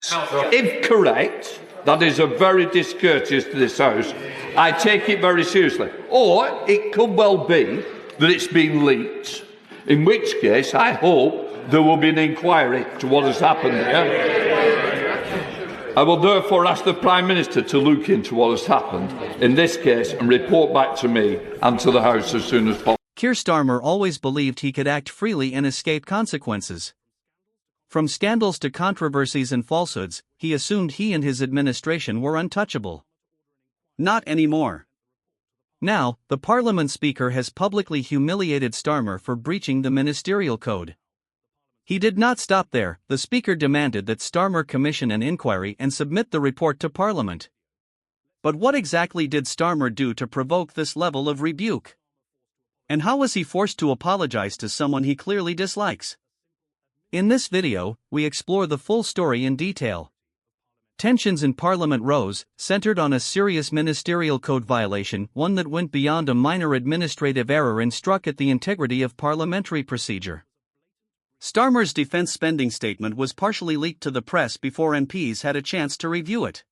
If correct, that is a very discourteous to this House. I take it very seriously. Or it could well be that it's been leaked, in which case I hope there will be an inquiry to what has happened here. I will therefore ask the Prime Minister to look into what has happened in this case and report back to me and to the House as soon as possible. Keir Starmer always believed he could act freely and escape consequences. From scandals to controversies and falsehoods, he assumed he and his administration were untouchable. Not anymore. Now, the Parliament Speaker has publicly humiliated Starmer for breaching the ministerial code. He did not stop there. The Speaker demanded that Starmer commission an inquiry and submit the report to Parliament. But what exactly did Starmer do to provoke this level of rebuke? And how was he forced to apologize to someone he clearly dislikes? In this video, we explore the full story in detail. Tensions in Parliament rose, centered on a serious ministerial code violation, one that went beyond a minor administrative error and struck at the integrity of parliamentary procedure. Starmer's defense spending statement was partially leaked to the press before MPs had a chance to review it.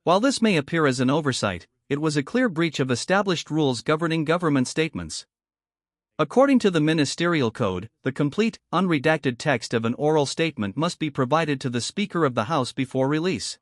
While this may appear as an oversight, it was a clear breach of established rules governing government statements. According to the Ministerial Code, the complete, unredacted text of an oral statement must be provided to the Speaker of the House before release.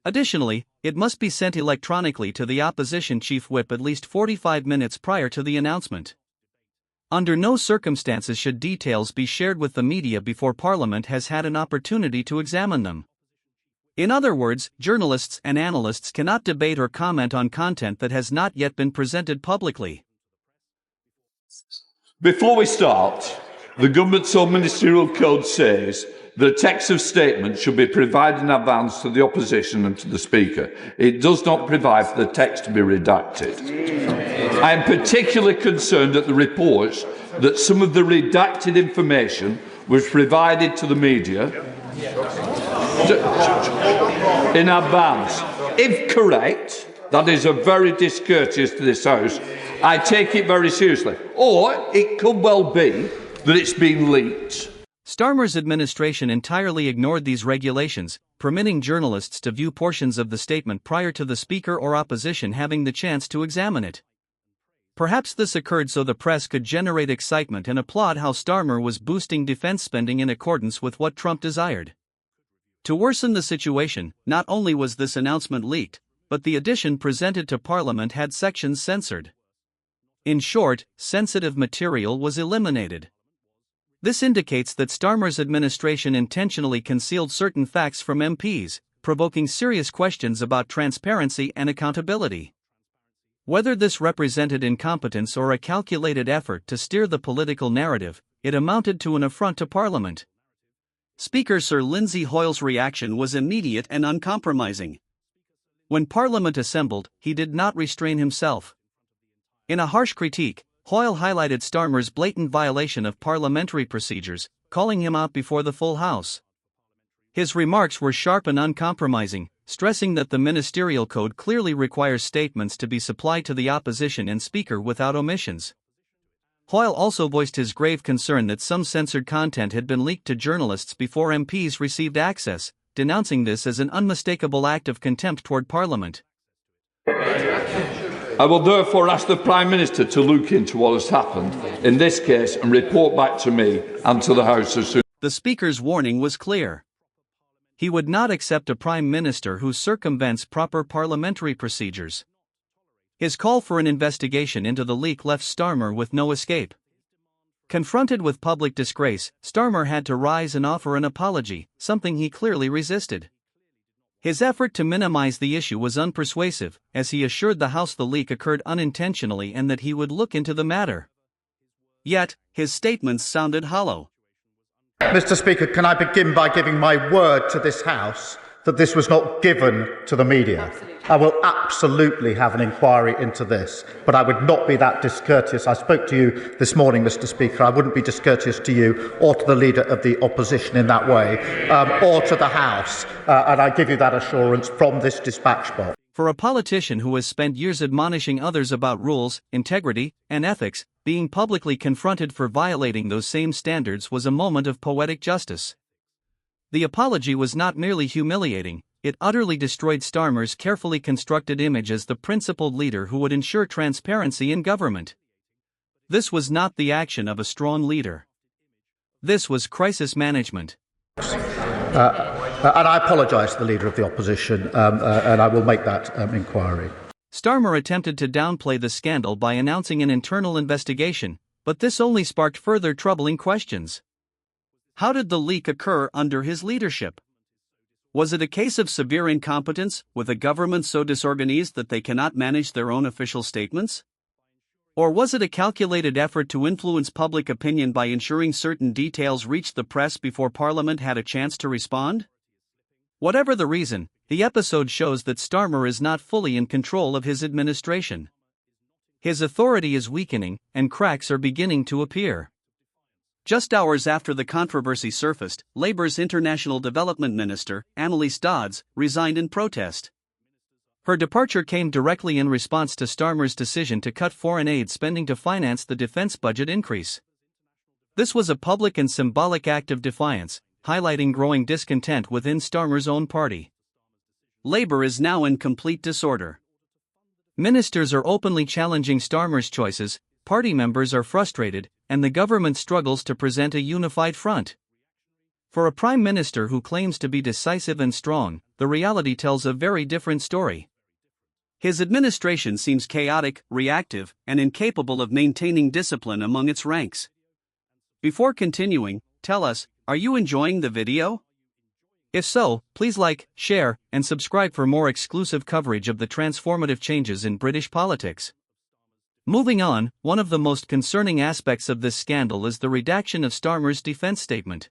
Additionally, it must be sent electronically to the Opposition Chief Whip at least 45 minutes prior to the announcement. Under no circumstances should details be shared with the media before Parliament has had an opportunity to examine them. In other words, journalists and analysts cannot debate or comment on content that has not yet been presented publicly. Before we start, the government's own ministerial code says that a text of statement should be provided in advance to the opposition and to the Speaker. It does not provide for the text to be redacted. I am particularly concerned at the reports that some of the redacted information was provided to the media in advance. If correct, that is a very discourteous to this House. I take it very seriously. Or it could well be that it's been leaked. Starmer's administration entirely ignored these regulations, permitting journalists to view portions of the statement prior to the Speaker or opposition having the chance to examine it. Perhaps this occurred so the press could generate excitement and applaud how Starmer was boosting defense spending in accordance with what Trump desired. To worsen the situation, not only was this announcement leaked, but the edition presented to Parliament had sections censored. In short, sensitive material was eliminated. This indicates that Starmer's administration intentionally concealed certain facts from MPs, provoking serious questions about transparency and accountability. Whether this represented incompetence or a calculated effort to steer the political narrative, it amounted to an affront to Parliament. Speaker Sir Lindsay Hoyle's reaction was immediate and uncompromising. When Parliament assembled, he did not restrain himself. In a harsh critique, Hoyle highlighted Starmer's blatant violation of parliamentary procedures, calling him out before the full House. His remarks were sharp and uncompromising, stressing that the ministerial code clearly requires statements to be supplied to the opposition and Speaker without omissions. Hoyle also voiced his grave concern that some censored content had been leaked to journalists before MPs received access, denouncing this as an unmistakable act of contempt toward Parliament. I will therefore ask the Prime Minister to look into what has happened in this case and report back to me and to the House as soon. The Speaker's warning was clear. He would not accept a Prime Minister who circumvents proper parliamentary procedures. His call for an investigation into the leak left Starmer with no escape. Confronted with public disgrace, Starmer had to rise and offer an apology, something he clearly resisted. His effort to minimize the issue was unpersuasive, as he assured the House the leak occurred unintentionally and that he would look into the matter. Yet, his statements sounded hollow. Mr. Speaker, can I begin by giving my word to this House that this was not given to the media? I will absolutely have an inquiry into this, but I would not be that discourteous. I spoke to you this morning, Mr. Speaker. I wouldn't be discourteous to you or to the Leader of the Opposition in that way, or to the House, and I give you that assurance from this dispatch box. For a politician who has spent years admonishing others about rules, integrity, and ethics, being publicly confronted for violating those same standards was a moment of poetic justice. The apology was not merely humiliating, it utterly destroyed Starmer's carefully constructed image as the principled leader who would ensure transparency in government. This was not the action of a strong leader. This was crisis management. And I apologise to the Leader of the Opposition, and I will make that inquiry. Starmer attempted to downplay the scandal by announcing an internal investigation, but this only sparked further troubling questions. How did the leak occur under his leadership? Was it a case of severe incompetence, with a government so disorganized that they cannot manage their own official statements? Or was it a calculated effort to influence public opinion by ensuring certain details reached the press before Parliament had a chance to respond? Whatever the reason, the episode shows that Starmer is not fully in control of his administration. His authority is weakening, and cracks are beginning to appear. Just hours after the controversy surfaced, Labour's International Development Minister, Anneliese Dodds, resigned in protest. Her departure came directly in response to Starmer's decision to cut foreign aid spending to finance the defence budget increase. This was a public and symbolic act of defiance, highlighting growing discontent within Starmer's own party. Labour is now in complete disorder. Ministers are openly challenging Starmer's choices, party members are frustrated, and the government struggles to present a unified front. For a prime minister who claims to be decisive and strong, the reality tells a very different story. His administration seems chaotic, reactive, and incapable of maintaining discipline among its ranks. Before continuing, tell us, are you enjoying the video? If so, please like, share, and subscribe for more exclusive coverage of the transformative changes in British politics. Moving on, one of the most concerning aspects of this scandal is the redaction of Starmer's defense statement.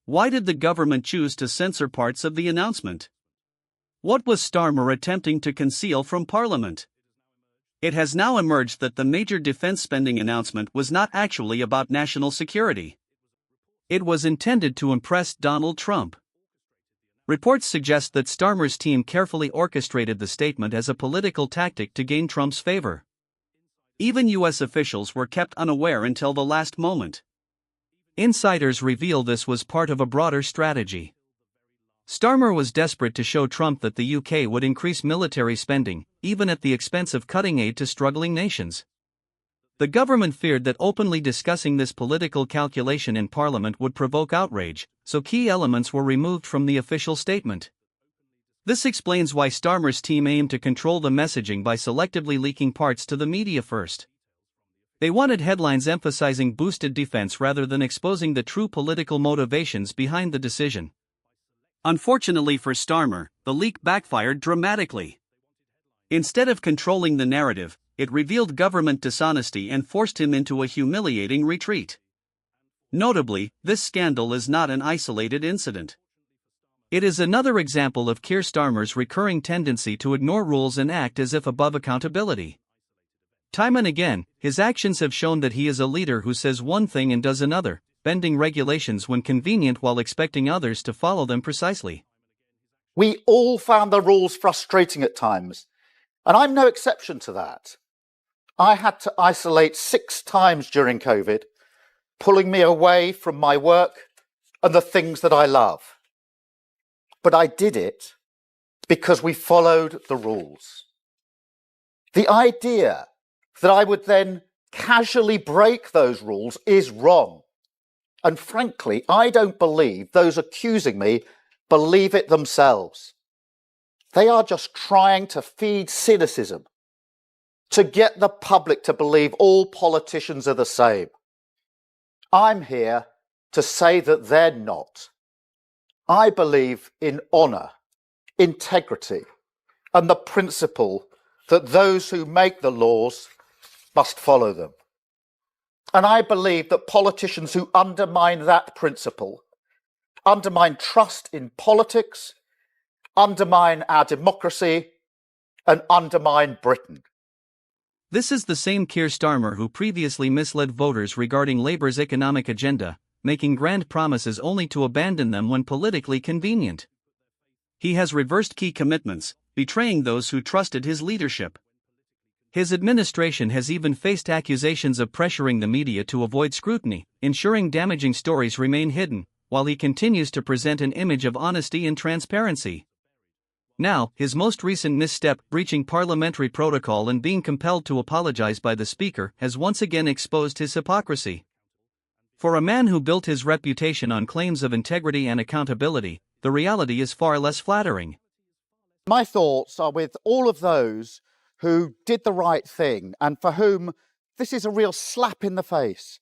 Why did the government choose to censor parts of the announcement? What was Starmer attempting to conceal from Parliament? It has now emerged that the major defense spending announcement was not actually about national security. It was intended to impress Donald Trump. Reports suggest that Starmer's team carefully orchestrated the statement as a political tactic to gain Trump's favor. Even U.S. officials were kept unaware until the last moment. Insiders reveal this was part of a broader strategy. Starmer was desperate to show Trump that the UK would increase military spending, even at the expense of cutting aid to struggling nations. The government feared that openly discussing this political calculation in Parliament would provoke outrage, so key elements were removed from the official statement. This explains why Starmer's team aimed to control the messaging by selectively leaking parts to the media first. They wanted headlines emphasizing boosted defense rather than exposing the true political motivations behind the decision. Unfortunately for Starmer, the leak backfired dramatically. Instead of controlling the narrative, it revealed government dishonesty and forced him into a humiliating retreat. Notably, this scandal is not an isolated incident. It is another example of Keir Starmer's recurring tendency to ignore rules and act as if above accountability. Time and again, his actions have shown that he is a leader who says one thing and does another, bending regulations when convenient while expecting others to follow them precisely. We all found the rules frustrating at times, and I'm no exception to that. I had to isolate 6 times during COVID, pulling me away from my work and the things that I love. But I did it because we followed the rules. The idea that I would then casually break those rules is wrong. And frankly, I don't believe those accusing me believe it themselves. They are just trying to feed cynicism, to get the public to believe all politicians are the same. I'm here to say that they're not. I believe in honour, integrity, and the principle that those who make the laws must follow them. And I believe that politicians who undermine that principle, undermine trust in politics, undermine our democracy, and undermine Britain. This is the same Keir Starmer who previously misled voters regarding Labour's economic agenda, making grand promises only to abandon them when politically convenient. He has reversed key commitments, betraying those who trusted his leadership. His administration has even faced accusations of pressuring the media to avoid scrutiny, ensuring damaging stories remain hidden, while he continues to present an image of honesty and transparency. Now, his most recent misstep, breaching parliamentary protocol and being compelled to apologize by the Speaker, has once again exposed his hypocrisy. For a man who built his reputation on claims of integrity and accountability, the reality is far less flattering. My thoughts are with all of those who did the right thing and for whom this is a real slap in the face.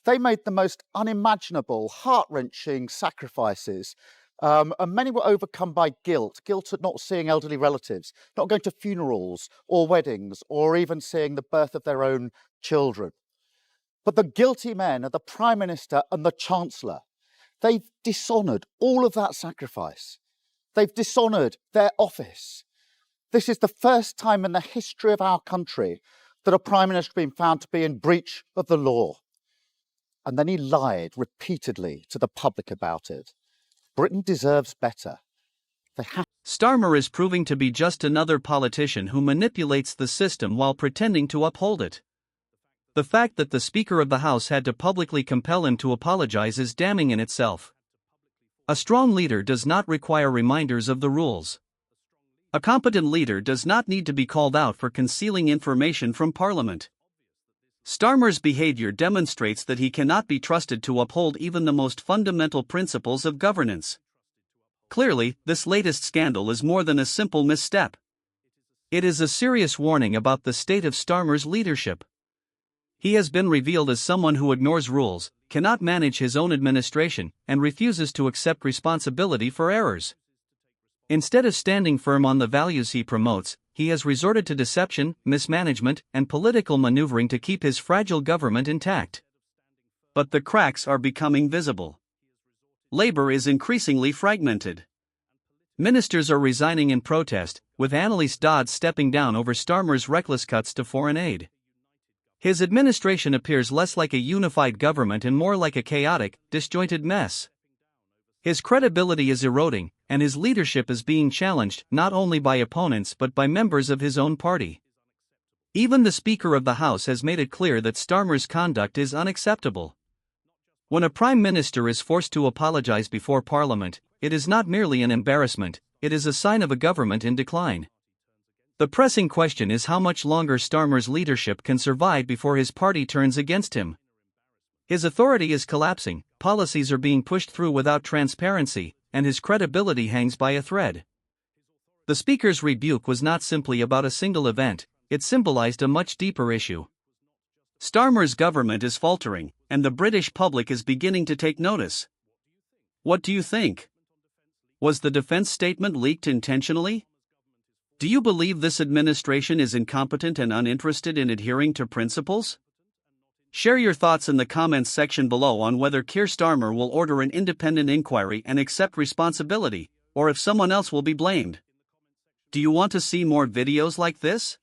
They made the most unimaginable, heart-wrenching sacrifices, and many were overcome by guilt at not seeing elderly relatives, not going to funerals or weddings, or even seeing the birth of their own children. But the guilty men are the Prime Minister and the Chancellor. They've dishonoured all of that sacrifice. They've dishonoured their office. This is the first time in the history of our country that a Prime Minister has been found to be in breach of the law. And then he lied repeatedly to the public about it. Britain deserves better. Starmer is proving to be just another politician who manipulates the system while pretending to uphold it. The fact that the Speaker of the House had to publicly compel him to apologize is damning in itself. A strong leader does not require reminders of the rules. A competent leader does not need to be called out for concealing information from Parliament. Starmer's behavior demonstrates that he cannot be trusted to uphold even the most fundamental principles of governance. Clearly, this latest scandal is more than a simple misstep. It is a serious warning about the state of Starmer's leadership. He has been revealed as someone who ignores rules, cannot manage his own administration, and refuses to accept responsibility for errors. Instead of standing firm on the values he promotes, he has resorted to deception, mismanagement, and political maneuvering to keep his fragile government intact. But the cracks are becoming visible. Labour is increasingly fragmented. Ministers are resigning in protest, with Annalise Dodds stepping down over Starmer's reckless cuts to foreign aid. His administration appears less like a unified government and more like a chaotic, disjointed mess. His credibility is eroding, and his leadership is being challenged not only by opponents but by members of his own party. Even the Speaker of the House has made it clear that Starmer's conduct is unacceptable. When a Prime Minister is forced to apologize before Parliament, it is not merely an embarrassment, it is a sign of a government in decline. The pressing question is how much longer Starmer's leadership can survive before his party turns against him. His authority is collapsing, policies are being pushed through without transparency, and his credibility hangs by a thread. The Speaker's rebuke was not simply about a single event, it symbolized a much deeper issue. Starmer's government is faltering, and the British public is beginning to take notice. What do you think? Was the defense statement leaked intentionally? Do you believe this administration is incompetent and uninterested in adhering to principles? Share your thoughts in the comments section below on whether Keir Starmer will order an independent inquiry and accept responsibility, or if someone else will be blamed. Do you want to see more videos like this?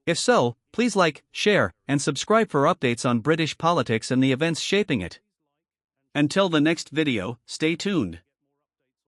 If so, please like, share, and subscribe for updates on British politics and the events shaping it. Until the next video, stay tuned.